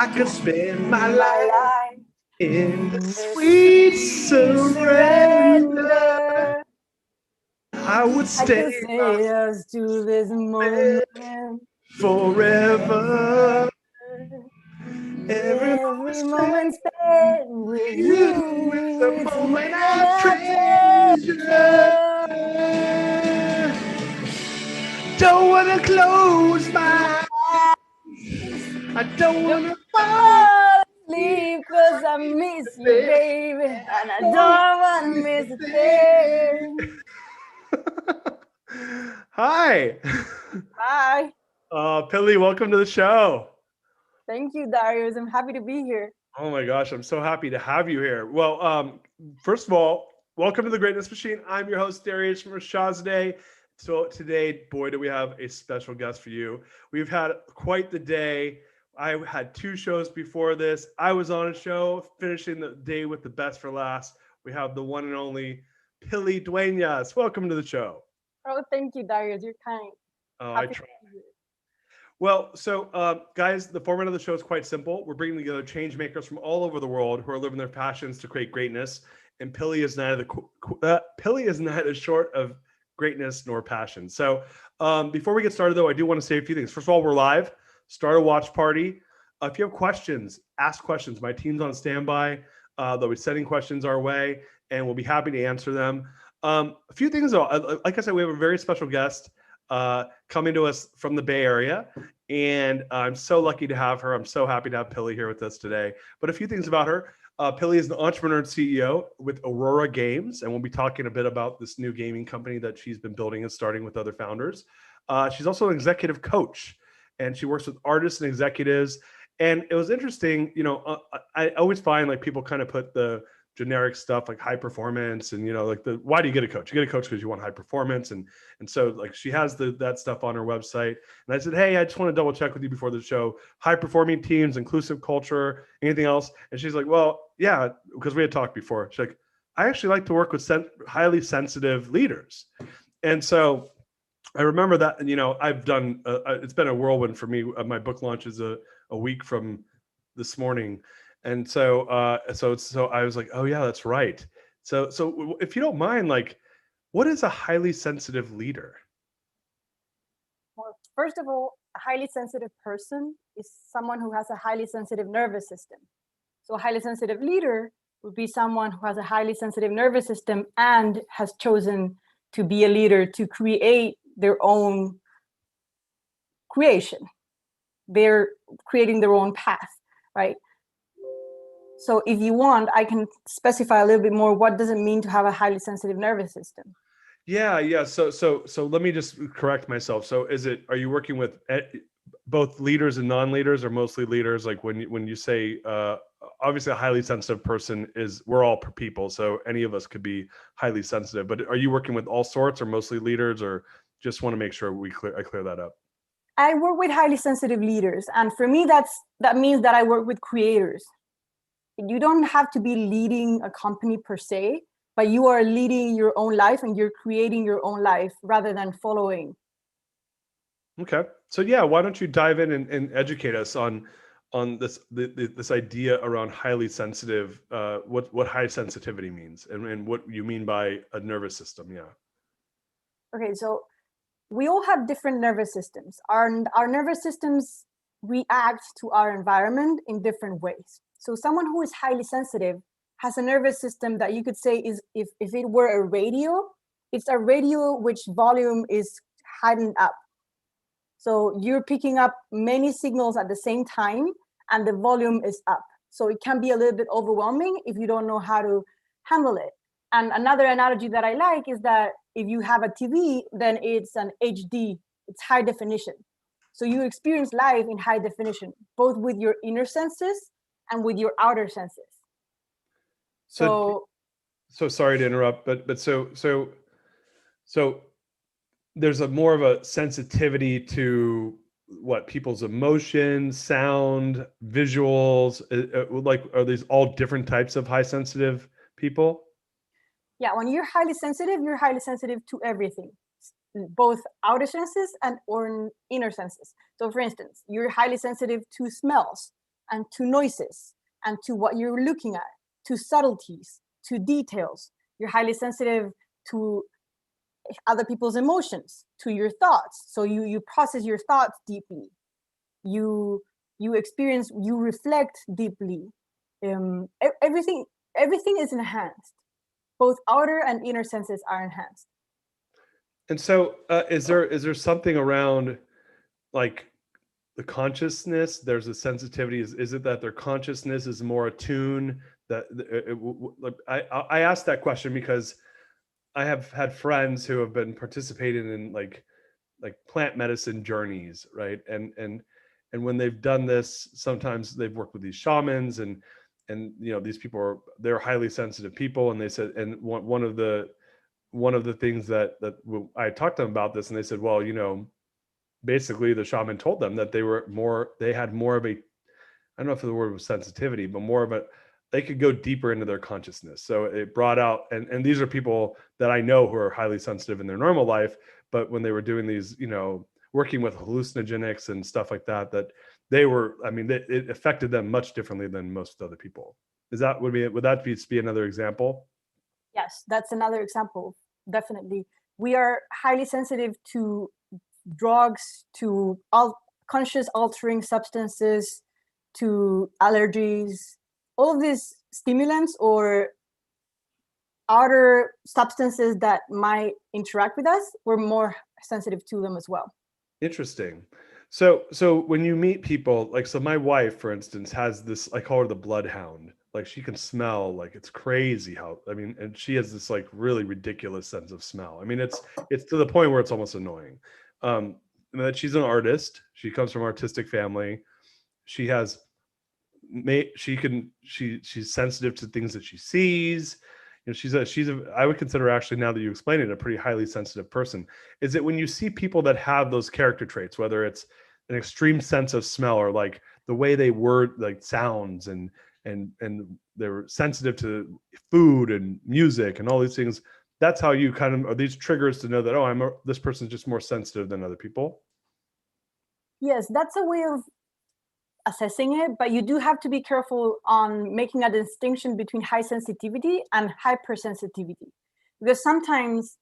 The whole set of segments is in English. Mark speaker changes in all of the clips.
Speaker 1: I could spend my
Speaker 2: My
Speaker 1: life
Speaker 2: life
Speaker 1: in the
Speaker 2: in the
Speaker 1: sweet
Speaker 2: sweet
Speaker 1: surrender.
Speaker 2: surrender.
Speaker 1: I would
Speaker 2: I
Speaker 1: stay
Speaker 2: could say yes to this moment
Speaker 1: forever.
Speaker 2: forever.
Speaker 1: Every moment
Speaker 2: Every
Speaker 1: spent
Speaker 2: moment spent with
Speaker 1: with you
Speaker 2: you
Speaker 1: is a
Speaker 2: is a
Speaker 1: moment
Speaker 2: moment
Speaker 1: I
Speaker 2: I
Speaker 1: treasure.
Speaker 2: treasure.
Speaker 1: Don't wanna close
Speaker 2: My
Speaker 1: my
Speaker 2: eyes
Speaker 1: eyes. I don't
Speaker 2: don't
Speaker 1: wanna fall
Speaker 2: fall
Speaker 1: asleep.
Speaker 2: asleep 'cause I miss you,
Speaker 1: Baby,
Speaker 2: baby, and I
Speaker 1: don't
Speaker 2: don't wanna
Speaker 1: miss
Speaker 2: miss
Speaker 1: a
Speaker 2: a
Speaker 1: thing.
Speaker 2: thing.
Speaker 1: Hi.
Speaker 2: Hi.
Speaker 1: Pili, welcome to the show.
Speaker 2: Thank you, Darius. I'm happy to be here.
Speaker 1: Oh my gosh, I'm so happy to have you here. Well, first of all, welcome to the Greatness Machine. I'm your host, Darius Mirshahzadeh. So today, boy, do we have a special guest for you. We've had quite the day. I had two shows before this. I was on a show, finishing the day with the best for last. We have the one and only Pili Duenas. Welcome to the show.
Speaker 2: Oh, thank you, Darius. You're kind.
Speaker 1: Oh, I
Speaker 2: Happy to
Speaker 1: try.
Speaker 2: be here.
Speaker 1: Well, so guys, the format of the show is quite simple. We're bringing together change makers from all over the world who are living their passions to create greatness. And Pili is neither short of greatness nor passion. So before we get started, though, I do want to say a few things. First of all, we're live. Start a watch party. If you have questions, ask questions. My team's on standby. They'll be sending questions our way, and we'll be happy to answer them. A few things, though. Like I said, we have a very special guest coming to us from the Bay Area. And I'm so lucky to have her. I'm so happy to have Pili here with us today. But a few things about her. Pili is an entrepreneur and CEO with Aurora Games, and we'll be talking a bit about this new gaming company that she's been building and starting with other founders. She's also an executive coach, and she works with artists and executives. And it was interesting, I always find like people kind of put the generic stuff like high performance and like the why do you get a coach? You get a coach because you want high performance and so like she has that stuff on her website. And I said, hey, I just want to double check with you before the show. High performing teams, inclusive culture, anything else? And she's like, well, yeah, because we had talked before. She's like, I actually like to work with highly sensitive leaders. And so I remember that, and I've done. It's been a whirlwind for me. My book launch is a week from this morning, and so I was like, oh yeah, that's right. So if you don't mind, like, what is a highly sensitive leader?
Speaker 2: Well, first of all, a highly sensitive person is someone who has a highly sensitive nervous system. So a highly sensitive leader would be someone who has a highly sensitive nervous system and has chosen to be a leader to create their own creation. They're creating their own path, right? So if you want, I can specify a little bit more what does it mean to have a highly sensitive nervous system.
Speaker 1: Yeah. So let me just correct myself. So are you working with both leaders and non-leaders, or mostly leaders? Like when you say obviously a highly sensitive person we're all people, so any of us could be highly sensitive. But are you working with all sorts, or mostly leaders, or just want to make sure I clear that up?
Speaker 2: I work with highly sensitive leaders, and for me that means that I work with creators. You don't have to be leading a company per se, but you are leading your own life and you're creating your own life rather than following.
Speaker 1: Okay. So yeah, why don't you dive in and educate us on this idea around highly sensitive, what high sensitivity means, and what you mean by a nervous system. Yeah.
Speaker 2: Okay, so we all have different nervous systems. Our nervous systems react to our environment in different ways. So someone who is highly sensitive has a nervous system that you could say is, if it were a radio, it's a radio which volume is heightened up. So you're picking up many signals at the same time and the volume is up. So it can be a little bit overwhelming if you don't know how to handle it. And another analogy that I like is that if you have a TV, then it's an HD, it's high definition. So you experience life in high definition, both with your inner senses and with your outer senses.
Speaker 1: So sorry to interrupt, but so there's a more of a sensitivity to what people's emotions, sound, visuals. Like, are these all different types of high sensitive people?
Speaker 2: Yeah, when you're highly sensitive to everything, both outer senses and or inner senses. So for instance, you're highly sensitive to smells and to noises, and to what you're looking at, to subtleties, to details. You're highly sensitive to other people's emotions, to your thoughts. So you process your thoughts deeply. You experience, you reflect deeply. Everything is enhanced. Both outer and inner senses are enhanced.
Speaker 1: And so, is there something around like the consciousness? There's a sensitivity. Is it that their consciousness is more attuned? That I asked that question because I have had friends who have been participating in like plant medicine journeys, right? And when they've done this, sometimes they've worked with these shamans, and you know, these people they're highly sensitive people, and they said, and one of the things that I talked to them about this, and they said, well, you know, basically the shaman told them that they had more of a, I don't know if the word was sensitivity, but more of a, they could go deeper into their consciousness. So it brought out, and these are people that I know who are highly sensitive in their normal life, but when they were doing these, you know, working with hallucinogenics and stuff like that, that they were, I mean, it affected them much differently than most other people. Would that be another example?
Speaker 2: Yes, that's another example. Definitely. We are highly sensitive to drugs, to conscious altering substances, to allergies, all of these stimulants or outer substances that might interact with us. We're more sensitive to them as well.
Speaker 1: Interesting. So when you meet people, like, so my wife, for instance, has this, I call her the bloodhound. Like, she can smell, like, it's crazy how, I mean, and she has this like really ridiculous sense of smell. I mean, it's to the point where it's almost annoying. And that she's an artist. She comes from an artistic family. She has she's sensitive to things that she sees. You know, I would consider, actually, now that you explain it, a pretty highly sensitive person. Is it when you see people that have those character traits, whether it's an extreme sense of smell or like the way they word like sounds, and they're sensitive to food and music and all these things, that's how you kind of, are these triggers to know that, oh, this person's just more sensitive than other people?
Speaker 2: Yes, that's a way of assessing it, but you do have to be careful on making a distinction between high sensitivity and hypersensitivity, because sometimes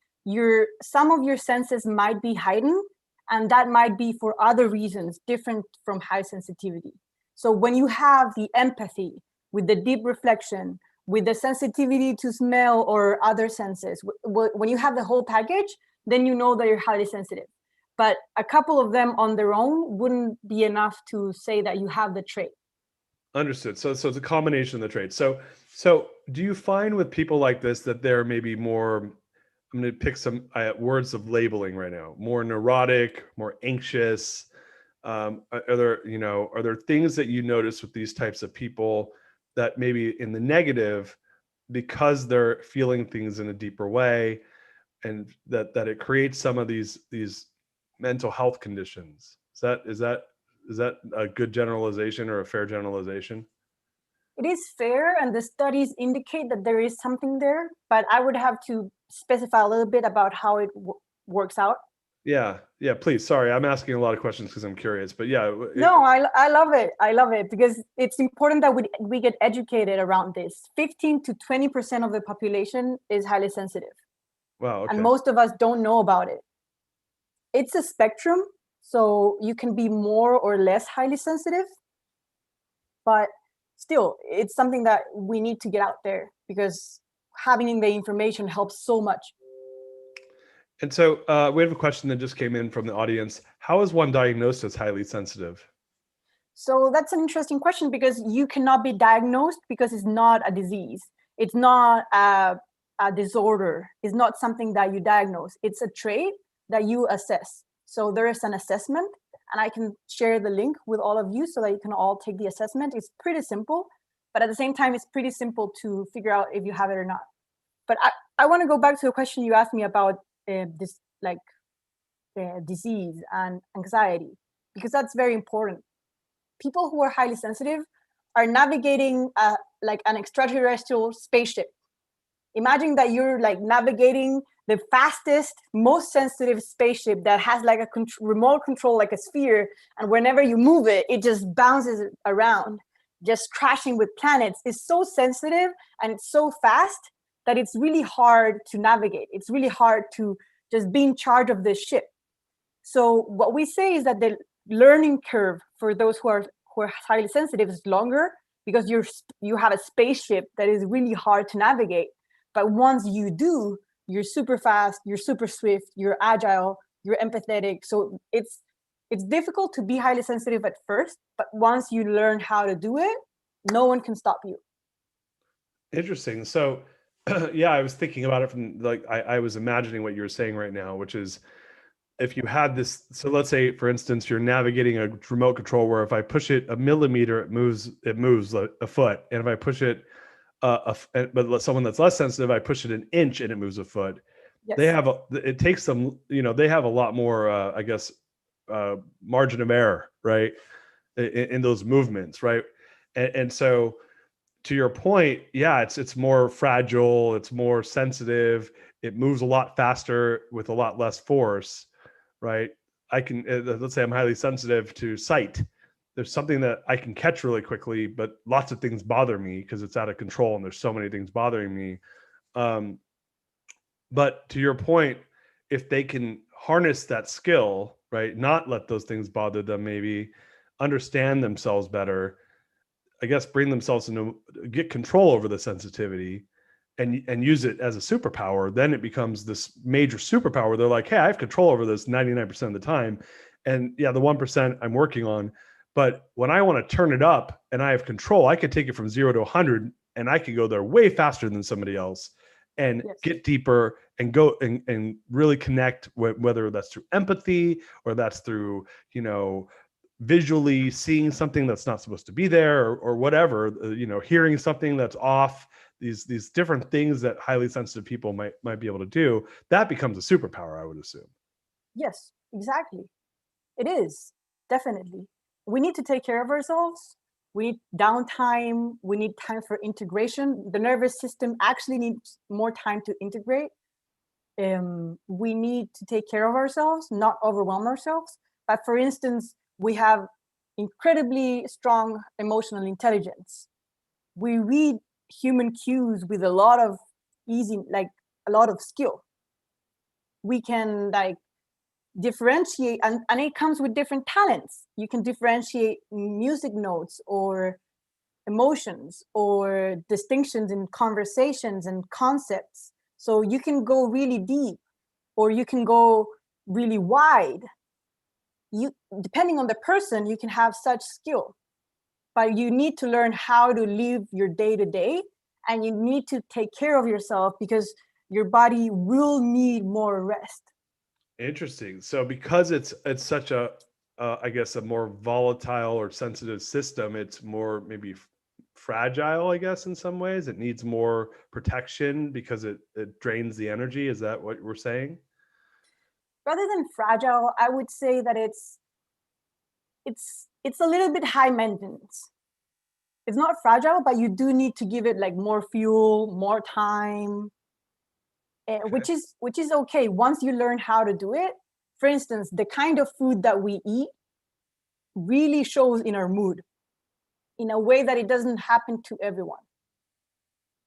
Speaker 2: some of your senses might be heightened, and that might be for other reasons different from high sensitivity. So when you have the empathy with the deep reflection, with the sensitivity to smell or other senses, when you have the whole package, then you know that you're highly sensitive. But a couple of them on their own wouldn't be enough to say that you have the trait.
Speaker 1: Understood. So it's a combination of the traits. So do you find with people like this that they're maybe more, I'm going to pick some words of labeling right now, more neurotic, more anxious? Are there things that you notice with these types of people that maybe in the negative, because they're feeling things in a deeper way, and that it creates some of these mental health conditions? Is that a good generalization or a fair generalization?
Speaker 2: It is fair, and the studies indicate that there is something there, but I would have to specify a little bit about how it works out.
Speaker 1: Yeah, please. Sorry, I'm asking a lot of questions because I'm curious, but yeah.
Speaker 2: No, I love it. I love it because it's important that we get educated around this. 15 to 20% of the population is highly sensitive.
Speaker 1: Wow. Okay.
Speaker 2: And most of us don't know about it. It's a spectrum, so you can be more or less highly sensitive, but still, it's something that we need to get out there because having the information helps so much.
Speaker 1: And so we have a question that just came in from the audience. How is one diagnosed as highly sensitive?
Speaker 2: So that's an interesting question because you cannot be diagnosed because it's not a disease. It's not a disorder. It's not something that you diagnose. It's a trait that you assess. So there is an assessment, and I can share the link with all of you so that you can all take the assessment. It's pretty simple, but at the same time, it's pretty simple to figure out if you have it or not. But I want to go back to the question you asked me about this disease and anxiety, because that's very important. People who are highly sensitive are navigating like an extraterrestrial spaceship. Imagine that you're like navigating the fastest, most sensitive spaceship that has like a remote control, like a sphere, and whenever you move it, it just bounces around. just crashing with planets is so sensitive and it's so fast that it's really hard to navigate. It's really hard to just be in charge of this ship. So what we say is that the learning curve for those who are highly sensitive is longer, because you have a spaceship that is really hard to navigate. But once you do, you're super fast, you're super swift, you're agile, you're empathetic. So it's difficult to be highly sensitive at first, but once you learn how to do it, no one can stop you.
Speaker 1: Interesting. So yeah, I was thinking about it from like I was imagining what you were saying right now, which is if you had this, so let's say for instance you're navigating a remote control where if I push it a millimeter it moves a foot, and if I push it but someone that's less sensitive, I push it an inch and it moves a foot.
Speaker 2: Yes.
Speaker 1: It takes them, they have a lot more I guess margin of error, right, in those movements, right? And so to your point, yeah, it's more fragile, it's more sensitive, it moves a lot faster with a lot less force, right? I can, let's say I'm highly sensitive to sight. There's something that I can catch really quickly, but lots of things bother me because it's out of control and there's so many things bothering me. But to your point, if they can harness that skill, right, not let those things bother them, maybe understand themselves better, I guess bring themselves into, get control over the sensitivity and use it as a superpower, then it becomes this major superpower. They're like, hey, I have control over this 99% of the time. And yeah, the 1% I'm working on. But when I want to turn it up and I have control, I could take it from 0 to 100 and I could go there way faster than somebody else and
Speaker 2: Yes.
Speaker 1: get deeper and go and really connect, whether that's through empathy or that's through, visually seeing something that's not supposed to be there, or whatever, hearing something that's off, these different things that highly sensitive people might be able to do. That becomes a superpower, I would assume.
Speaker 2: Yes, exactly. It is, definitely. We need to take care of ourselves. We need downtime. We need time for integration. The nervous system actually needs more time to integrate. We need to take care of ourselves, not overwhelm ourselves. But for instance, we have incredibly strong emotional intelligence. We read human cues with a lot of a lot of skill. We can differentiate, and it comes with different talents. You can differentiate music notes or emotions or distinctions in conversations and concepts. So you can go really deep or you can go really wide. You, depending on the person, you can have such skill, but you need to learn how to live your day to day, and you need to take care of yourself because your body will need more rest.
Speaker 1: Interesting. So because it's such a I guess a more volatile or sensitive system, it's more maybe fragile, I guess, in some ways. It needs more protection because it drains the energy. Is that what we're saying?
Speaker 2: Rather than fragile, I would say that it's a little bit high maintenance. It's not fragile, but you do need to give it more fuel, more time, which is okay once you learn how to do it. For instance, the kind of food that we eat really shows in our mood in a way that it doesn't happen to everyone.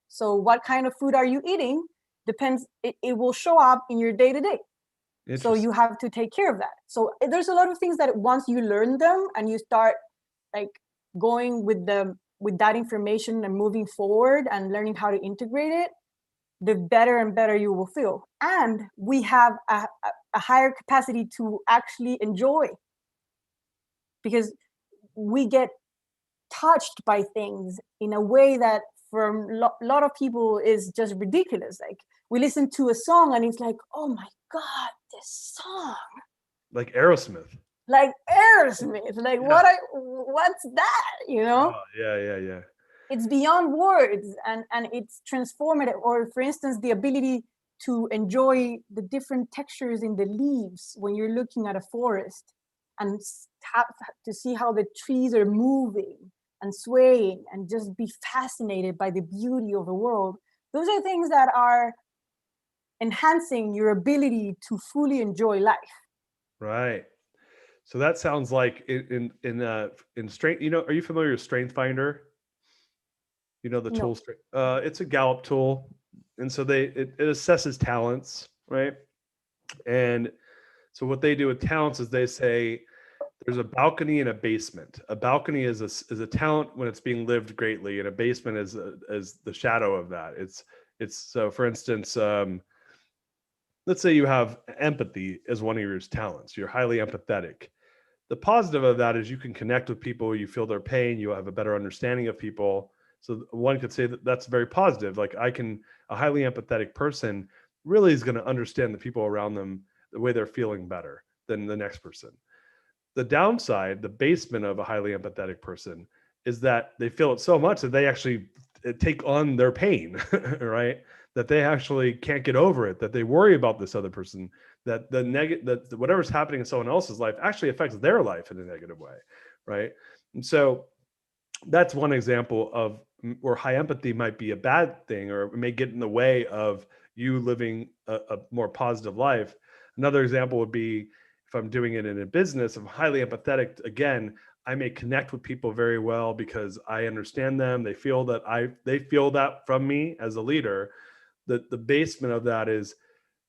Speaker 2: So what kind of food are you eating depends, it will show up in your day to day. So you have to take care of that. So there's a lot of things that once you learn them and you start going with that information and moving forward and learning how to integrate it, the better and better you will feel. And we have a higher capacity to actually enjoy, because we get touched by things in a way that for a lot of people is just ridiculous. We listen to a song and it's like, oh my God, this song.
Speaker 1: Like Aerosmith.
Speaker 2: Like Aerosmith.
Speaker 1: Yeah.
Speaker 2: What's that?
Speaker 1: Oh, yeah.
Speaker 2: It's beyond words, and it's transformative. Or for instance, the ability to enjoy the different textures in the leaves when you're looking at a forest, and to see how the trees are moving and swaying, and just be fascinated by the beauty of the world. Those are things that are enhancing your ability to fully enjoy life.
Speaker 1: Right. So that sounds like in strength. Are you familiar with Strength Finder? You know the
Speaker 2: No.
Speaker 1: tool. It's a Gallup tool, and so it assesses talents, right? And so what they do with talents is they say there's a balcony and a basement. A balcony is a talent when it's being lived greatly, and a basement is the shadow of that. It's so, for instance, let's say you have empathy as one of your talents. You're highly empathetic. The positive of that is you can connect with people, you feel their pain, you have a better understanding of people. So one could say that that's very positive. Like a highly empathetic person really is going to understand the people around them the way they're feeling better than the next person. The downside, the basement of a highly empathetic person, is that they feel it so much that they actually take on their pain, right? That they actually can't get over it, that they worry about this other person, that that whatever's happening in someone else's life actually affects their life in a negative way, right? And so that's one example of where high empathy might be a bad thing, or it may get in the way of you living a more positive life. Another example would be if I'm doing it in a business, I'm highly empathetic. Again, I may connect with people very well because I understand them. They feel that from me as a leader. The basement of that is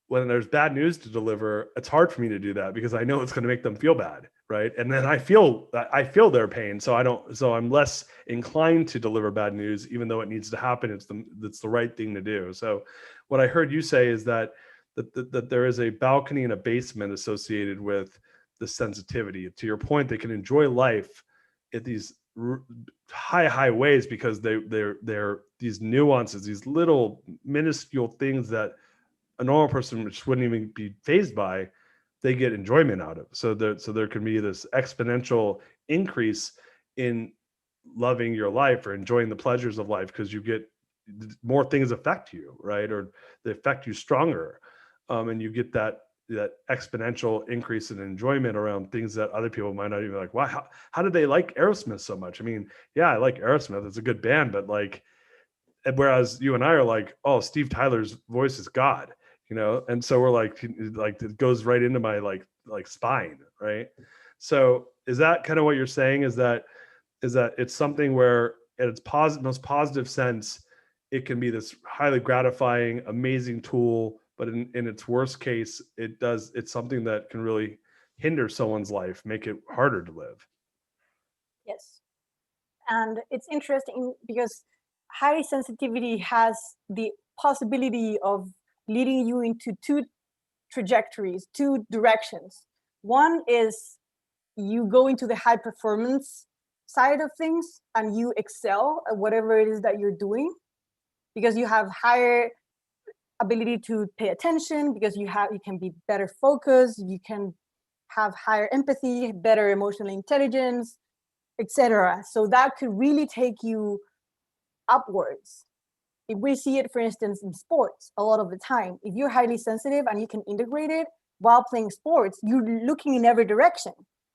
Speaker 1: when there's bad news to deliver, it's hard for me to do that because I know it's going to make them feel bad, right? And then I feel their pain, so I'm less inclined to deliver bad news, even though it needs to happen. It's the right thing to do. So, what I heard you say is that there is a balcony and a basement associated with the sensitivity. To your point, they can enjoy life at these high ways because they're these nuances, these little minuscule things that a normal person just wouldn't even be fazed by, they get enjoyment out of. So there can be this exponential increase in loving your life or enjoying the pleasures of life because you get more things affect you, right? Or they affect you stronger. And you get that exponential increase in enjoyment around things that other people might not even like. Wow, how did they like Aerosmith so much? I mean, yeah, I like Aerosmith. It's a good band, but like, whereas you and I are like, oh, Steve Tyler's voice is God, and so we're like it goes right into my like spine, right? So is that kind of what you're saying? Is that it's something where at its most positive sense, it can be this highly gratifying, amazing tool, but in its worst case, it's something that can really hinder someone's life, make it harder to live.
Speaker 2: Yes. And it's interesting because high sensitivity has the possibility of leading you into two trajectories, two directions. One is you go into the high performance side of things and you excel at whatever it is that you're doing because you have higher ability to pay attention, because you can be better focused, you can have higher empathy, better emotional intelligence, etc. So that could really take you upwards. If we see it, for instance, in sports, a lot of the time, if you're highly sensitive and you can integrate it while playing sports, you're looking in every direction.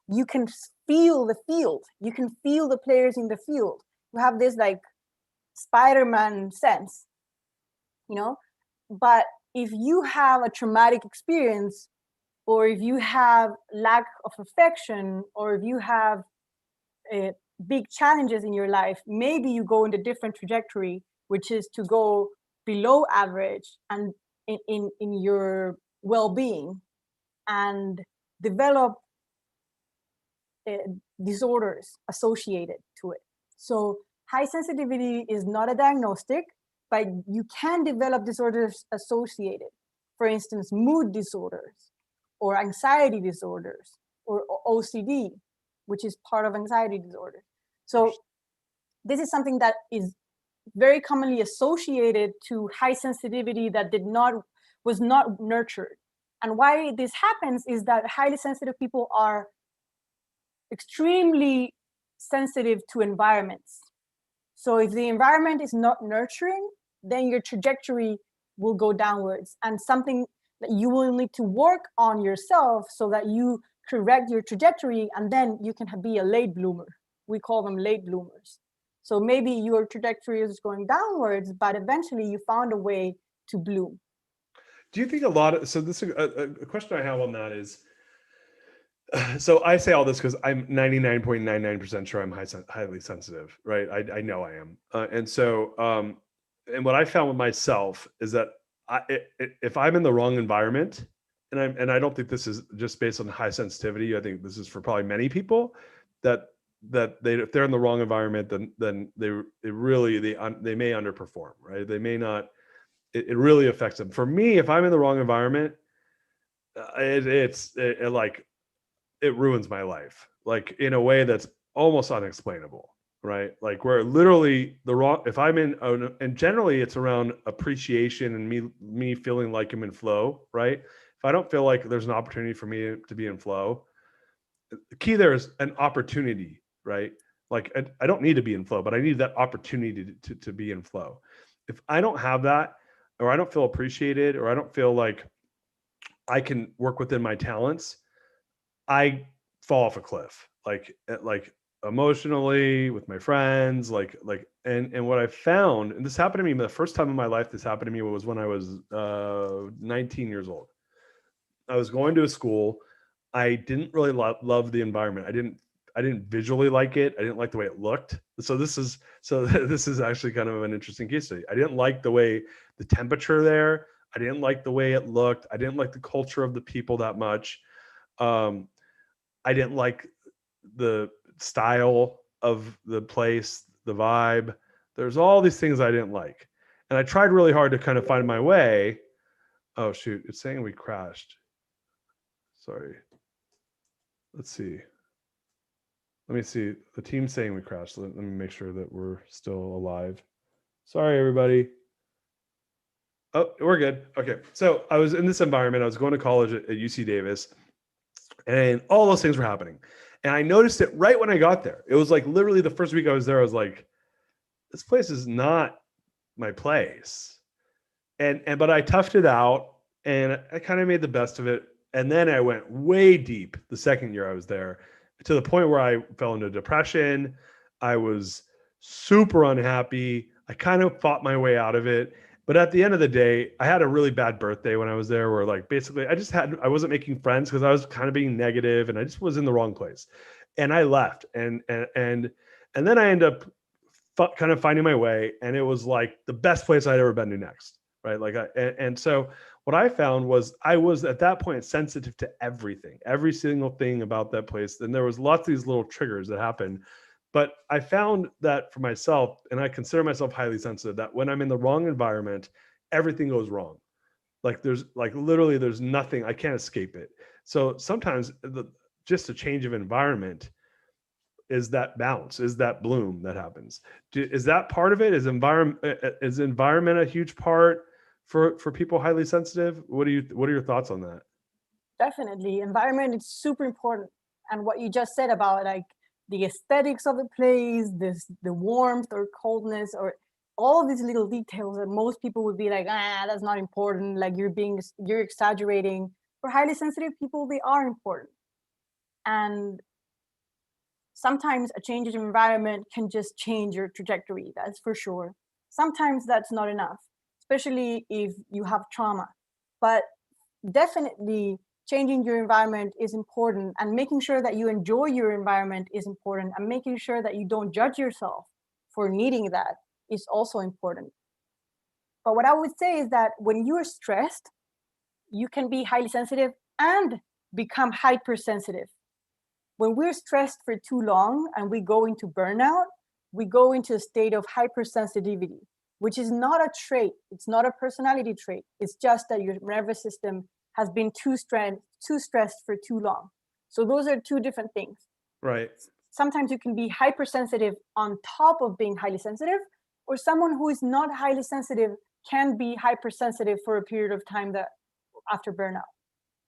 Speaker 2: You can feel the field. You can feel the players in the field. You have this like Spider-Man sense, But if you have a traumatic experience, or if you have lack of affection, or if you have big challenges in your life, maybe you go in a different trajectory, which is to go below average and in your well-being and develop disorders associated to it. So high sensitivity is not a diagnostic, but you can develop disorders associated. For instance, mood disorders or anxiety disorders or OCD, which is part of anxiety disorder. So this is something that is very commonly associated to high sensitivity that was not nurtured. And why this happens is that highly sensitive people are extremely sensitive to environments. So if the environment is not nurturing, then your trajectory will go downwards, and something that you will need to work on yourself so that you correct your trajectory, and then you can be a late bloomer. We call them late bloomers. So maybe your trajectory is going downwards, but eventually you found a way to bloom.
Speaker 1: Do you think so this a question I have on that is, So I say all this because I'm 99.99% sure I'm highly sensitive, right? I know I am. And so, and what I found with myself is that if I'm in the wrong environment, and I don't think this is just based on high sensitivity. I think this is for probably many people that if they're in the wrong environment, then they may underperform, right? They may not. It really affects them. For me, if I'm in the wrong environment, it ruins my life, like in a way that's almost unexplainable, right? Like where literally the wrong, if I'm in, and generally it's around appreciation and me feeling like I'm in flow, right? If I don't feel like there's an opportunity for me to be in flow, the key there is an opportunity, right? Like I don't need to be in flow, but I need that opportunity to be in flow. If I don't have that, or I don't feel appreciated, or I don't feel like I can work within my talents, I fall off a cliff, like emotionally with my friends, and what I found, and this happened to me the first time in my life. This happened to me was when I was 19 years old. I was going to a school. I didn't really love the environment. I didn't visually like it. I didn't like the way it looked. This is actually kind of an interesting case study. I didn't like the way the temperature there. I didn't like the way it looked. I didn't like the culture of the people that much. Um, I didn't like the style of the place, the vibe. There's all these things I didn't like. And I tried really hard to kind of find my way. Oh, shoot. It's saying we crashed. Sorry. Let's see. Let me see. The team's saying we crashed. Let me make sure that we're still alive. Sorry, everybody. Oh, we're good. Okay. So I was in this environment. I was going to college at UC Davis, and all those things were happening. And I noticed it right when I got there. It was like literally the first week I was there, I was like, this place is not my place. But I toughed it out and I kind of made the best of it. And then I went way deep the second year I was there, to the point where I fell into depression. I was super unhappy. I kind of fought my way out of it. But at the end of the day, I had a really bad birthday when I was there, where like basically I wasn't making friends because I was kind of being negative and I just was in the wrong place. And I left, and then I ended up kind of finding my way, and it was like the best place I'd ever been to next, right? And so what I found was I was at that point sensitive to everything, every single thing about that place. And there was lots of these little triggers that happened. But I found that for myself, and I consider myself highly sensitive, that when I'm in the wrong environment, everything goes wrong. Like literally there's nothing, I can't escape it. So sometimes just a change of environment is that bounce, is that bloom that happens. Is that part of it? Is environment a huge part for people highly sensitive? What are your thoughts on that?
Speaker 2: Definitely, environment is super important. And what you just said about like the aesthetics of the place, the warmth or coldness, or all of these little details that most people would be like, that's not important. Like you're exaggerating. For highly sensitive people, they are important. And sometimes a change in environment can just change your trajectory, that's for sure. Sometimes that's not enough, especially if you have trauma. But definitely changing your environment is important, and making sure that you enjoy your environment is important, and making sure that you don't judge yourself for needing that is also important. But what I would say is that when you're stressed, you can be highly sensitive and become hypersensitive. When we're stressed for too long and we go into burnout, we go into a state of hypersensitivity, which is not a trait. It's not a personality trait. It's just that your nervous system has been too stressed for too long. So those are two different things.
Speaker 1: Right.
Speaker 2: Sometimes you can be hypersensitive on top of being highly sensitive, or someone who is not highly sensitive can be hypersensitive for a period of time that after burnout.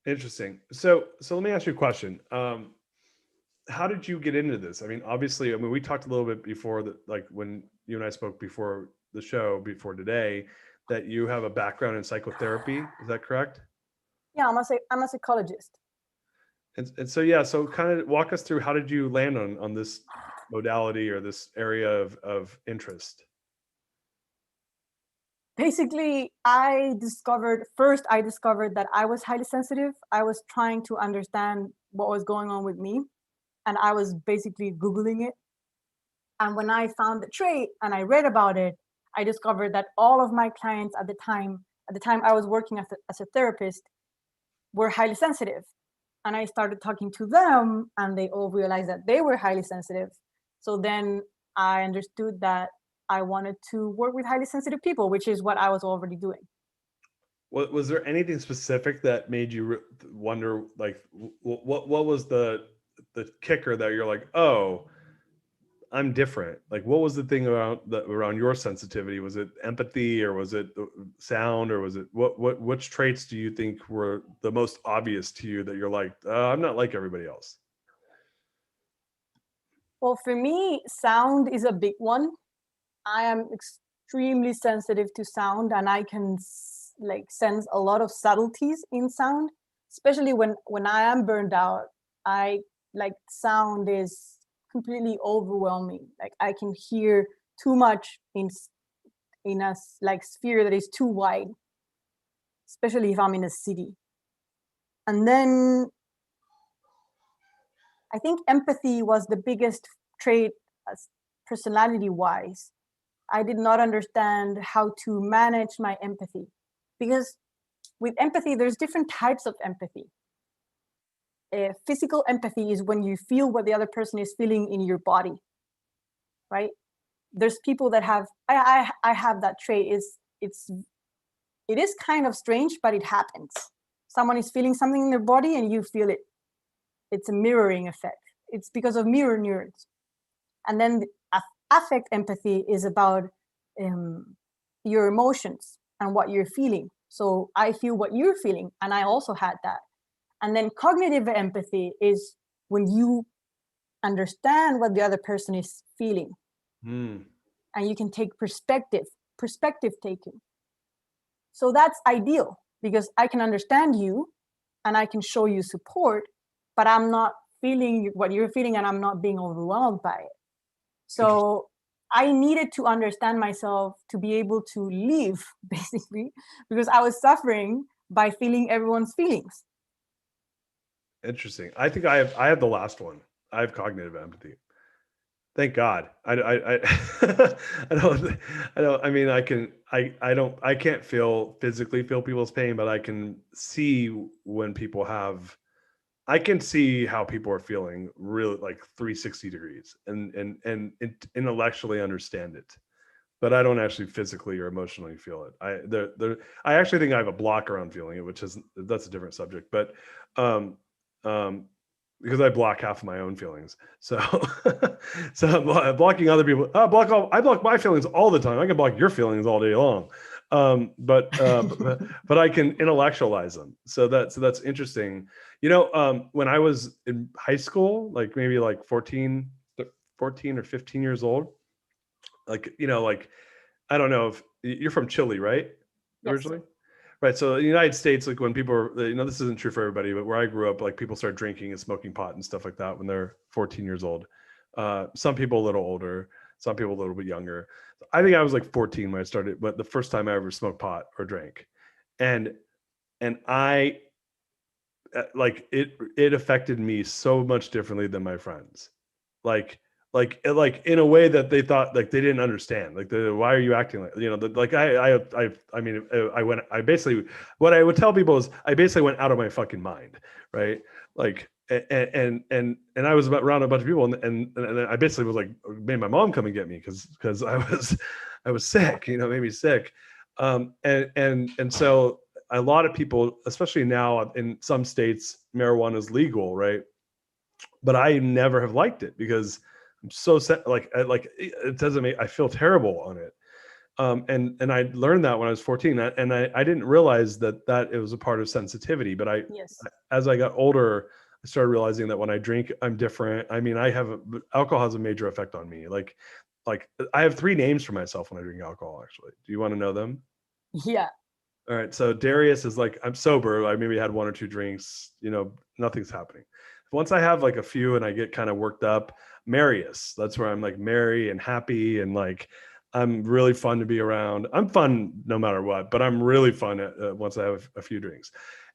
Speaker 1: Interesting. So let me ask you a question. How did you get into this? I mean, obviously, we talked a little bit before that, like when you and I spoke before the show, before today, that you have a background in psychotherapy. Is that correct?
Speaker 2: Yeah, I'm a psychologist.
Speaker 1: And so, yeah, so kind of walk us through, how did you land on this modality or this area of interest?
Speaker 2: Basically, I discovered that I was highly sensitive. I was trying to understand what was going on with me, and I was basically Googling it. And when I found the trait and I read about it, I discovered that all of my clients at the time I was working as a therapist, were highly sensitive. And I started talking to them, and they all realized that they were highly sensitive. So then I understood that I wanted to work with highly sensitive people, which is what I was already doing.
Speaker 1: Was there anything specific that made you wonder, like, what was the kicker that you're like, oh, I'm different? Like, what was the thing around your sensitivity? Was it empathy, or was it sound, or was it which traits do you think were the most obvious to you that you're like, I'm not like everybody else?
Speaker 2: Well, for me, sound is a big one. I am extremely sensitive to sound, and I can like sense a lot of subtleties in sound, especially when I am burned out. I like sound is completely overwhelming. Like I can hear too much in a like sphere that is too wide, especially if I'm in a city. And then I think empathy was the biggest trait, personality wise. I did not understand how to manage my empathy, because with empathy, there's different types of empathy. Physical empathy is when you feel what the other person is feeling in your body, right? There's people that have, I have that trait. It is kind of strange, but it happens. Someone is feeling something in their body and you feel it. It's a mirroring effect. It's because of mirror neurons. And then affect empathy is about your emotions and what you're feeling. So I feel what you're feeling, and I also had that. And then cognitive empathy is when you understand what the other person is feeling, and you can take perspective taking. So that's ideal, because I can understand you and I can show you support, but I'm not feeling what you're feeling, and I'm not being overwhelmed by it. So I needed to understand myself to be able to live, basically, because I was suffering by feeling everyone's feelings.
Speaker 1: Interesting. I think I have the last one. I have cognitive empathy. Thank God. I don't. I mean, I can't physically feel people's pain, but I can see when people have. I can see how people are feeling, really, like 360 degrees, and intellectually understand it, but I don't actually physically or emotionally feel it. I actually think I have a block around feeling it, that's a different subject, but um, because I block half of my own feelings, so so I'm blocking other people. I block my feelings all the time. I can block your feelings all day long, but I can intellectualize them. So that's interesting. When I was in high school, like maybe like 14 or 15 years old, like, I don't know if you're from Chile, right?
Speaker 2: Yes.
Speaker 1: Originally? Right. So in the United States, like when people are, this isn't true for everybody, but where I grew up, like people start drinking and smoking pot and stuff like that when they're 14 years old. Some people a little older, some people a little bit younger. I think I was like 14 when I started, but the first time I ever smoked pot or drank. And I, like it affected me so much differently than my friends. Like in a way that they thought, like, they didn't understand, like, why are you acting like, like I mean, I basically, what I would tell people is I basically went out of my fucking mind, right? Like, and I was around a bunch of people, and I basically was like, made my mom come and get me because I was sick, made me sick. And so a lot of people, especially now in some states, marijuana is legal, right? But I never have liked it because I'm so set, like it doesn't make, I feel terrible on it. And I learned that when I was 14, and I didn't realize that it was a part of sensitivity. But
Speaker 2: Yes.
Speaker 1: as I got older, I started realizing that when I drink, I'm different. I mean, alcohol has a major effect on me. Like I have 3 names for myself when I drink alcohol, actually. Do you want to know them?
Speaker 2: Yeah.
Speaker 1: All right. So Darius is like, I'm sober. I maybe had 1 or 2 drinks, nothing's happening. Once I have like a few and I get kind of worked up, Marius, that's where I'm like merry and happy and like I'm really fun to be around. I'm fun no matter what, but I'm really fun once I have a few drinks.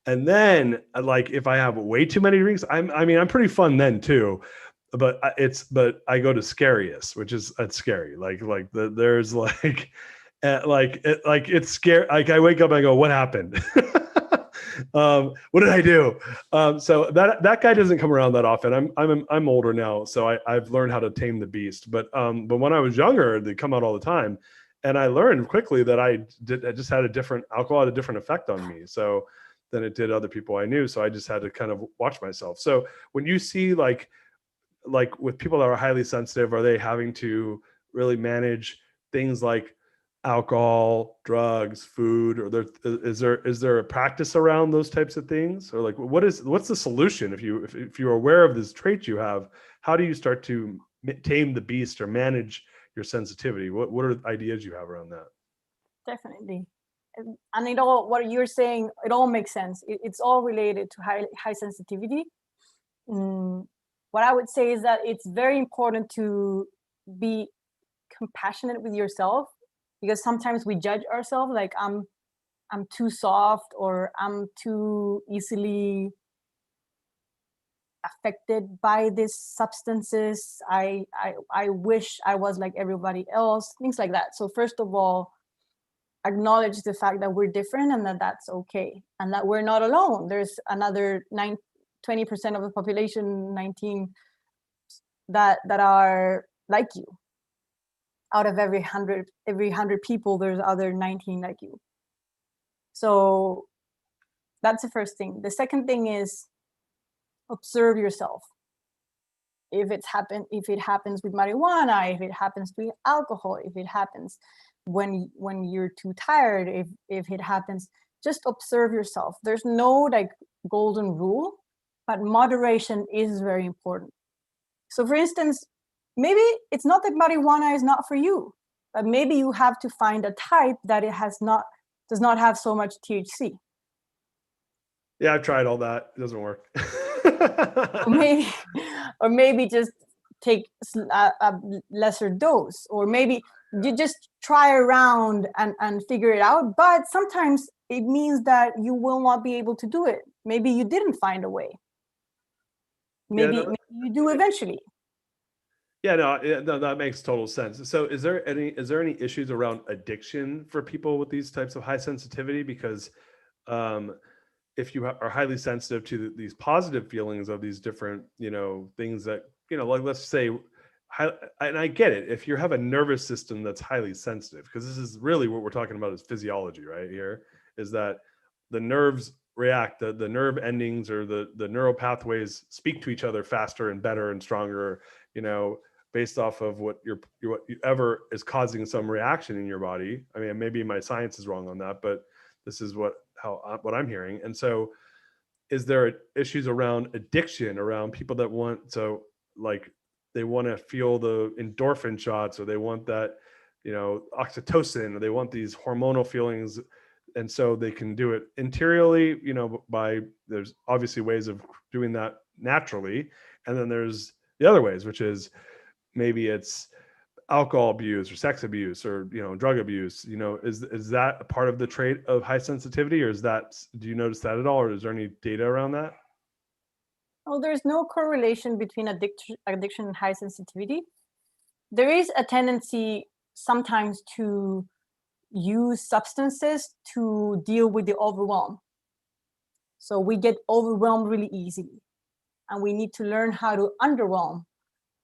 Speaker 1: And then like if I have way too many drinks, I mean, I'm pretty fun then too. But but I go to scariest, which is it's scary. There's like it's scary. Like I wake up and I go, what happened? What did I do? So that guy doesn't come around that often. I'm older now, so I've learned how to tame the beast. But when I was younger, they come out all the time, and I learned quickly that I just had alcohol had a different effect on me. So than it did other people I knew. So I just had to kind of watch myself. So when you see like with people that are highly sensitive, are they having to really manage things like alcohol, drugs, food, or is there a practice around those types of things? Or like what's the solution if you're aware of this trait you have? How do you start to tame the beast or manage your sensitivity? What are the ideas you have around that?
Speaker 2: Definitely. And it all, what you're saying, it all makes sense. It's all related to high sensitivity. What I would say is that it's very important to be compassionate with yourself, because sometimes we judge ourselves like I'm too soft, or I'm too easily affected by these substances. I wish I was like everybody else, things like that. So first of all, acknowledge the fact that we're different and that that's okay, and that we're not alone. There's another 20% of the population, 19, that are like you. Out of every 100 people, there's other 19 like you. So that's the first thing. The second thing is observe yourself. If it happens with marijuana, if it happens with alcohol, if it happens when you're too tired, if it happens, just observe yourself. There's no like golden rule, but moderation is very important. So for instance, maybe it's not that marijuana is not for you, but maybe you have to find a type that does not have so much THC.
Speaker 1: Yeah, I've tried all that. It doesn't work.
Speaker 2: or maybe just take a lesser dose, or maybe you just try around and figure it out. But sometimes it means that you will not be able to do it. Maybe you didn't find a way. Maybe you do eventually.
Speaker 1: Yeah, no, that makes total sense. So is there any issues around addiction for people with these types of high sensitivity? Because if you are highly sensitive to these positive feelings of these different, things that, like let's say, and I get it, if you have a nervous system that's highly sensitive, because this is really what we're talking about is physiology right here, is that the nerves react, the nerve endings or the neural pathways speak to each other faster and better and stronger, based off of whatever is causing some reaction in your body. I mean, maybe my science is wrong on that, but this is what I'm hearing. And so is there issues around addiction, around people that they want to feel the endorphin shots, or they want that, oxytocin, or they want these hormonal feelings, and so they can do it interiorly, there's obviously ways of doing that naturally, and then there's the other ways, which is maybe it's alcohol abuse or sex abuse or drug abuse. Is that a part of the trait of high sensitivity, or do you notice that at all, or is there any data around that?
Speaker 2: Well, there's no correlation between addiction and high sensitivity. There is a tendency sometimes to use substances to deal with the overwhelm. So we get overwhelmed really easily, and we need to learn how to underwhelm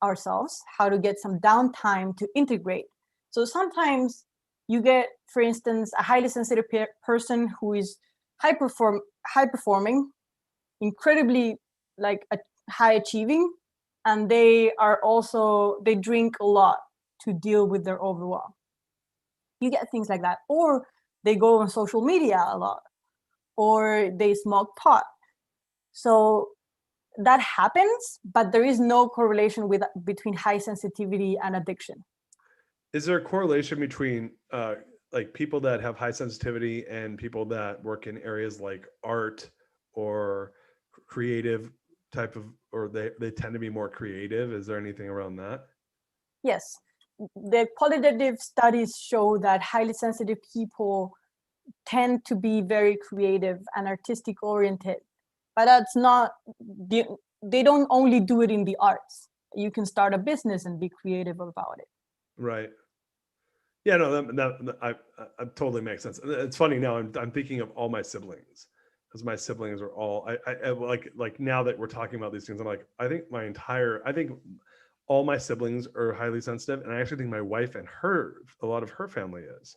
Speaker 2: ourselves, how to get some downtime to integrate. So sometimes you get, for instance, a highly sensitive person who is high performing, incredibly high achieving, and they drink a lot to deal with their overwhelm. You get things like that. Or they go on social media a lot, or they smoke pot. So that happens, but there is no correlation between high sensitivity and addiction.
Speaker 1: Is there a correlation between like people that have high sensitivity and people that work in areas like art or creative type of, or they tend to be more creative? Is there anything around that?
Speaker 2: Yes, the qualitative studies show that highly sensitive people tend to be very creative and artistic oriented, but that's not, they don't only do it in the arts. You can start a business and be creative about it.
Speaker 1: Right. Yeah, no, that totally makes sense. It's funny now. I'm thinking of all my siblings, because my siblings are all I like now that we're talking about these things. I'm like, I think all my siblings are highly sensitive, and I actually think my wife and a lot of her family is.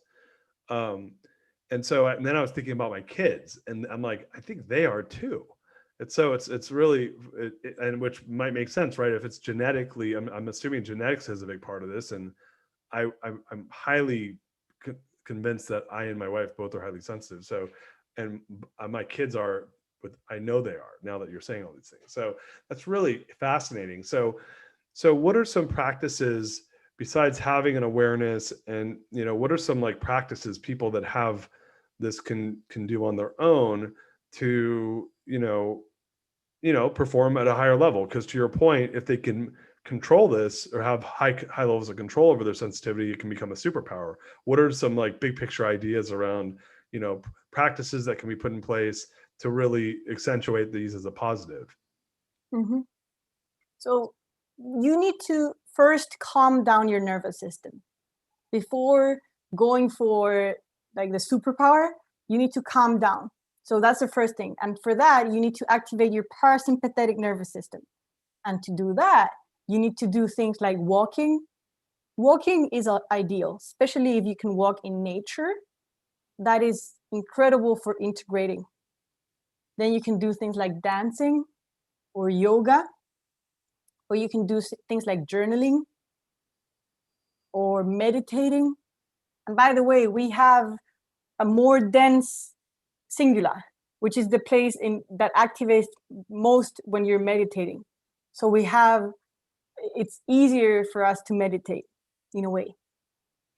Speaker 1: And so and then I was thinking about my kids, and I'm like, I think they are too. It's really and which might make sense, right? If it's genetically, I'm assuming genetics is a big part of this, and I'm highly convinced that I and my wife both are highly sensitive. So, and my kids are, but I know they are now that you're saying all these things. So that's really fascinating. So what are some practices besides having an awareness, and what are some like practices people that have this can do on their own to perform at a higher level? Because to your point, if they can control this or have high levels of control over their sensitivity, it can become a superpower. What are some like big picture ideas around practices that can be put in place to really accentuate these as a positive?
Speaker 2: Mm-hmm. So you need to first calm down your nervous system before going for like the superpower. You need to calm down. So that's the first thing. And for that, you need to activate your parasympathetic nervous system. And to do that, you need to do things like walking. Walking is ideal, especially if you can walk in nature. That is incredible for integrating. Then you can do things like dancing or yoga, or you can do things like journaling or meditating. And by the way, we have a more dense cingula, which is the place that activates most when you're meditating. So it's easier for us to meditate in a way.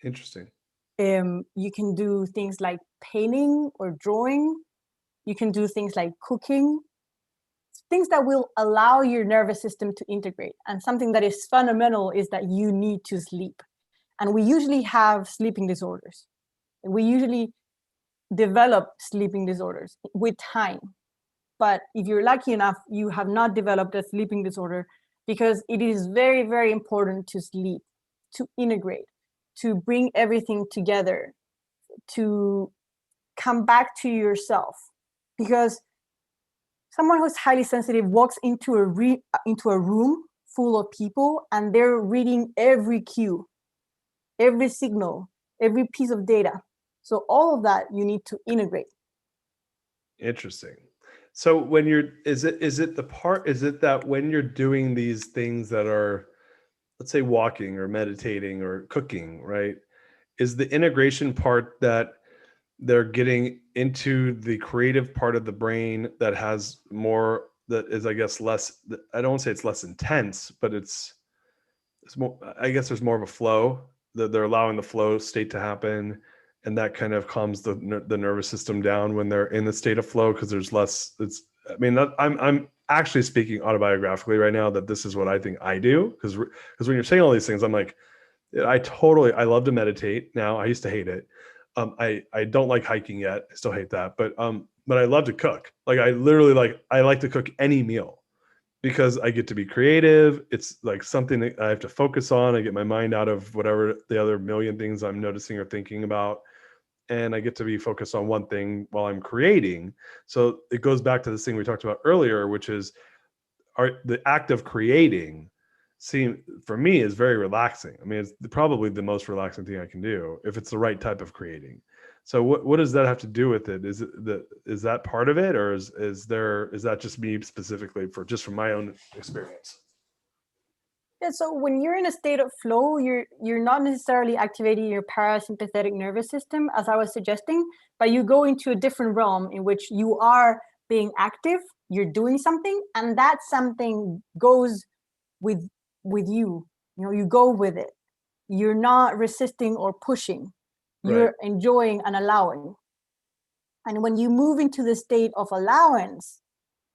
Speaker 1: Interesting.
Speaker 2: You can do things like painting or drawing. You can do things like cooking, things that will allow your nervous system to integrate. And something that is fundamental is that you need to sleep. And we usually have sleeping disorders. We usually develop sleeping disorders with time. But if you're lucky enough, you have not developed a sleeping disorder, because it is very, very important to sleep, to integrate, to bring everything together, to come back to yourself. Because someone who's highly sensitive walks into a room full of people, and they're reading every cue, every signal, every piece of data. So all of that you need to integrate.
Speaker 1: Interesting. So when is it that when you're doing these things that are, let's say, walking or meditating or cooking, right? Is the integration part that they're getting into the creative part of the brain that has more, that is, I guess, less, I don't want to say it's less intense, but it's more, I guess there's more of a flow, that they're allowing the flow state to happen, and that kind of calms the nervous system down when they're in the state of flow, because there's less. I'm actually speaking autobiographically right now, that this is what I think I do, because when you're saying all these things, I'm like, I love to meditate now. I used to hate it. I don't like hiking yet. I still hate that, but I love to cook. Like I like to cook any meal, because I get to be creative. It's like something that I have to focus on. I get my mind out of whatever the other million things I'm noticing or thinking about, and I get to be focused on one thing while I'm creating. So it goes back to this thing we talked about earlier, which is the act of creating for me is very relaxing. I mean, it's probably the most relaxing thing I can do if it's the right type of creating. So what does that have to do with it? Is that part of it, or is that just me specifically from my own experience?
Speaker 2: Yeah, so when you're in a state of flow, you're not necessarily activating your parasympathetic nervous system, as I was suggesting, but you go into a different realm in which you are being active, you're doing something, and that something goes with you. You go with it. You're not resisting or pushing. You're
Speaker 1: Right.
Speaker 2: enjoying and allowing. And when you move into the state of allowance,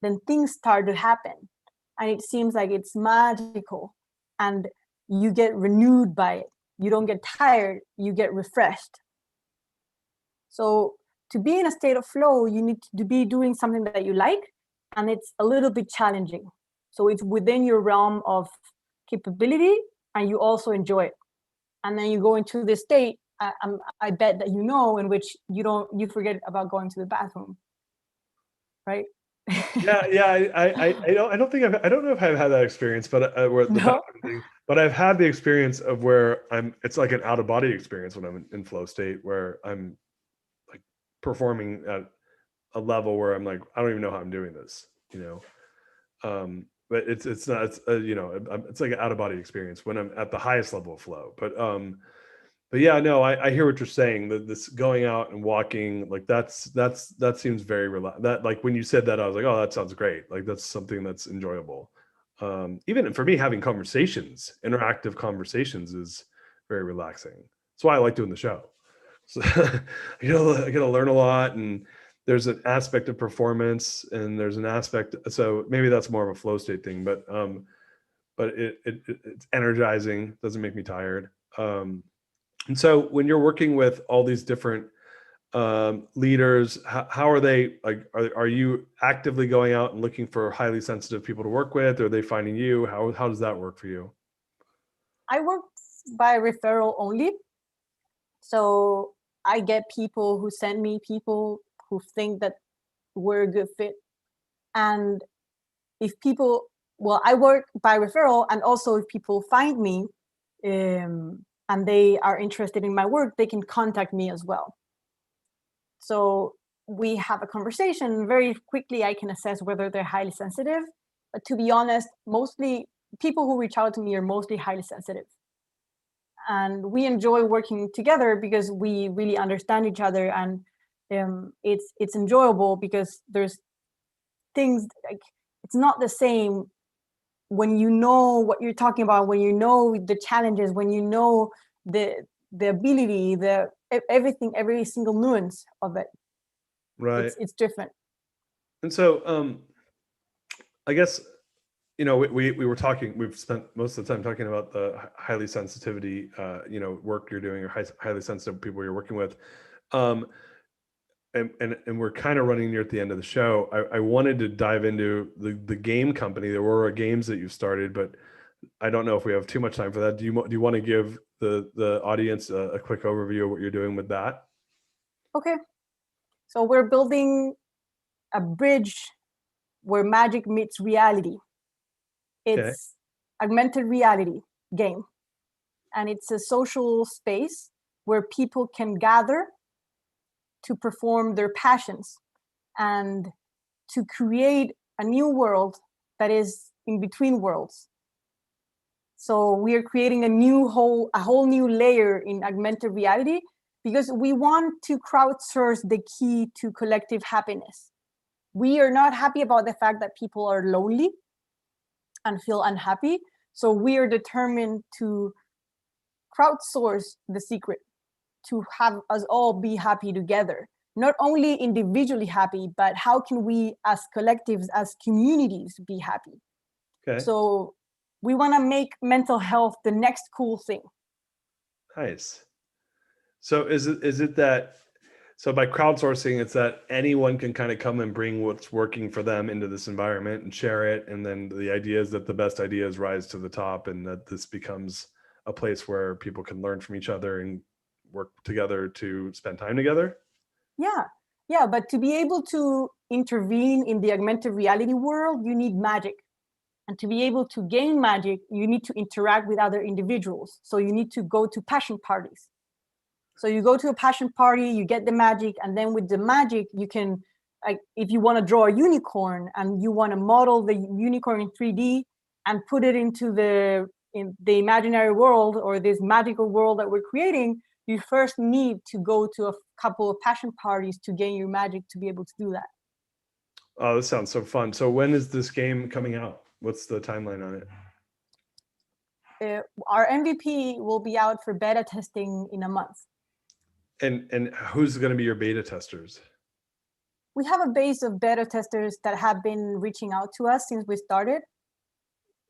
Speaker 2: then things start to happen. And it seems like it's magical. And you get renewed by it. you don't get tired, you get refreshed. So to be in a state of flow, you need to be doing something that you like, and it's a little bit challenging. So it's within your realm of capability, and you also enjoy it. And then you go into this state, I bet that you know, in which you forget about going to the bathroom, right?
Speaker 1: I don't think I don't know if I've had that experience, but where the
Speaker 2: No.
Speaker 1: bathroom thing, but I've had the experience of where it's like an out of body experience when I'm in flow state, where I'm like performing at a level where I'm like, I don't even know how I'm doing this, but it's not, it's it's like an out of body experience when I'm at the highest level of flow. But yeah, no, I hear what you're saying. That this going out and walking, like that seems very that, like when you said that, I was like, oh, that sounds great. Like that's something that's enjoyable. Even for me, having conversations, interactive conversations, is very relaxing. That's why I like doing the show. So I get to learn a lot, and there's an aspect of performance, and there's an aspect. So maybe that's more of a flow state thing, but it's energizing. Doesn't make me tired. And so when you're working with all these different leaders, how are they, like, are you actively going out and looking for highly sensitive people to work with? Or are they finding you? How does that work for you?
Speaker 2: I work by referral only. So I get people who send me people who think that we're a good fit. And if people, well, I work by referral, and also if people find me, and they are interested in my work, they can contact me as well. So we have a conversation. Very quickly, I can assess whether they're highly sensitive. But to be honest, mostly people who reach out to me are mostly highly sensitive. And we enjoy working together because we really understand each other, and it's enjoyable because there's things like, it's not the same when you know what you're talking about, when you know the challenges, when you know the ability, everything, every single nuance of it.
Speaker 1: Right.
Speaker 2: It's different.
Speaker 1: And so I guess, we were talking, we've spent most of the time talking about the highly sensitivity, work you're doing, or highly sensitive people you're working with. And we're kind of running near at the end of the show. I wanted to dive into the game company, the Aurora Games that you've started, but I don't know if we have too much time for that. Do you want to give the audience a quick overview of what you're doing with that?
Speaker 2: Okay. So we're building a bridge where magic meets reality. It's augmented reality game. And it's a social space where people can gather to perform their passions and to create a new world that is in between worlds. So we are creating a whole new layer in augmented reality, because we want to crowdsource the key to collective happiness. We are not happy about the fact that people are lonely and feel unhappy. So we are determined to crowdsource the secret, to have us all be happy together. Not only individually happy, but how can we as collectives, as communities, be happy?
Speaker 1: Okay.
Speaker 2: So we want to make mental health the next cool thing.
Speaker 1: Nice. So is it that, so by crowdsourcing, it's that anyone can kind of come and bring what's working for them into this environment and share it, and then the idea is that the best ideas rise to the top, and that this becomes a place where people can learn from each other and work together to spend time together?
Speaker 2: Yeah, but to be able to intervene in the augmented reality world, you need magic. And to be able to gain magic, you need to interact with other individuals. So you need to go to passion parties. So you go to a passion party, you get the magic, and then with the magic, you can, like, if you want to draw a unicorn and you want to model the unicorn in 3D and put it into in the imaginary world, or this magical world that we're creating, you first need to go to a couple of passion parties to gain your magic to be able to do that.
Speaker 1: Oh, this sounds so fun. So when is this game coming out? What's the timeline on
Speaker 2: it? Our MVP will be out for beta testing in a month.
Speaker 1: And who's going to be your beta testers?
Speaker 2: We have a base of beta testers that have been reaching out to us since we started.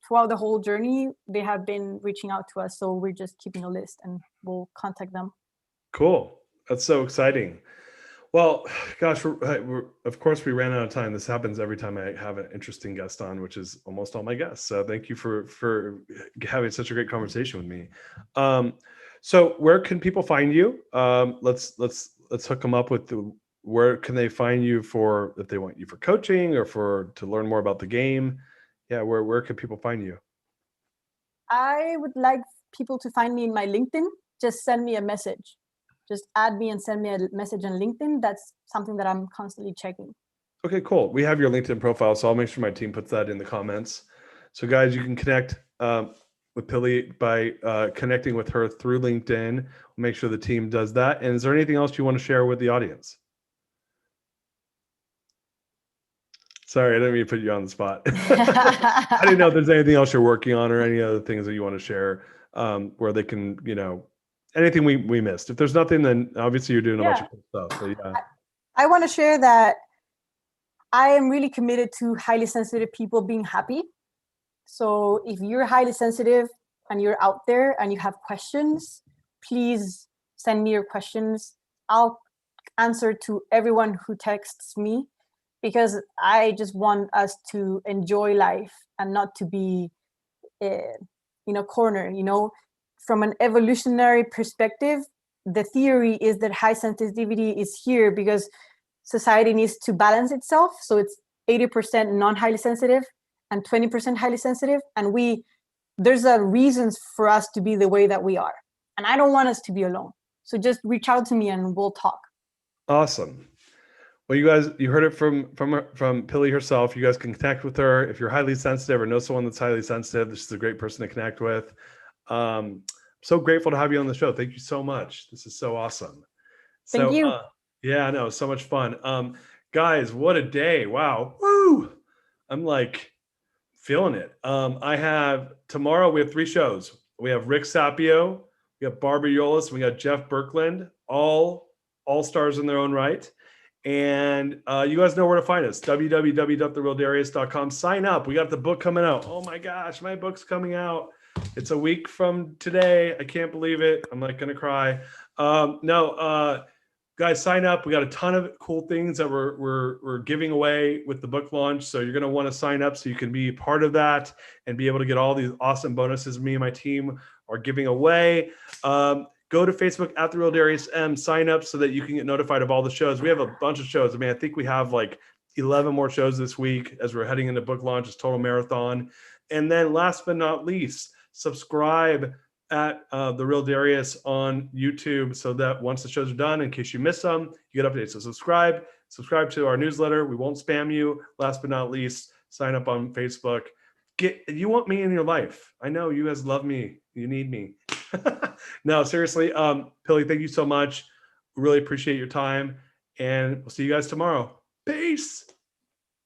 Speaker 2: throughout the whole journey, they have been reaching out to us. So we're just keeping a list and we'll contact them.
Speaker 1: Cool. That's so exciting. Well, gosh, of course we ran out of time. This happens every time I have an interesting guest on, which is almost all my guests. So thank you for having such a great conversation with me. So where can people find you? Let's hook them up with where can they find you for if they want you for coaching or to learn more about the game? Yeah, where can people find you?
Speaker 2: I would like people to find me in my LinkedIn. Just send me a message. Just add me and send me a message on LinkedIn. That's something that I'm constantly checking.
Speaker 1: Okay, cool. We have your LinkedIn profile, so I'll make sure my team puts that in the comments. So guys, you can connect with Pili by connecting with her through LinkedIn. We'll make sure the team does that. And is there anything else you want to share with the audience? Sorry, I didn't mean to put you on the spot. I didn't know if there's anything else you're working on or any other things that you want to share where they can, anything we missed. If there's nothing, then obviously you're doing a bunch of cool stuff. So yeah.
Speaker 2: I want to share that I am really committed to highly sensitive people being happy. So if you're highly sensitive and you're out there and you have questions, please send me your questions. I'll answer to everyone who texts me because I just want us to enjoy life and not to be in a corner. From an evolutionary perspective, the theory is that high sensitivity is here because society needs to balance itself. So it's 80% non-highly sensitive and 20% highly sensitive. And there's a reasons for us to be the way that we are. And I don't want us to be alone. So just reach out to me and we'll talk.
Speaker 1: Awesome. Well, you guys, you heard it from Pili herself. You guys can connect with her. If you're highly sensitive or know someone that's highly sensitive, this is a great person to connect with. So grateful to have you on the show. Thank you so much. This is so awesome.
Speaker 2: Thank you.
Speaker 1: Yeah, I know. So much fun. Guys, what a day. Wow. Woo. I'm like feeling it. Tomorrow we have 3 shows. We have Rick Sapio, we have Barbara Yolis, we got Jeff Birkland, all stars in their own right. And you guys know where to find us, www.therealdarius.com. Sign up. We got the book coming out. Oh my gosh, my book's coming out. It's a week from today. I can't believe it. I'm like gonna cry. Guys, sign up. We got a ton of cool things that we're giving away with the book launch. So you're going to want to sign up so you can be part of that and be able to get all these awesome bonuses me and my team are giving away. Go to Facebook at The Real Darius M, sign up so that you can get notified of all the shows. We have a bunch of shows. I mean, I think we have like 11 more shows this week as we're heading into book launch. It's total marathon. And then last but not least, subscribe at The Real Darius on YouTube so that once the shows are done, in case you miss them, you get updates. So subscribe to our newsletter. We won't spam you. Last but not least, sign up on Facebook. You want me in your life. I know you guys love me. You need me. No, seriously. Pili, thank you so much. Really appreciate your time. And we'll see you guys tomorrow. Peace.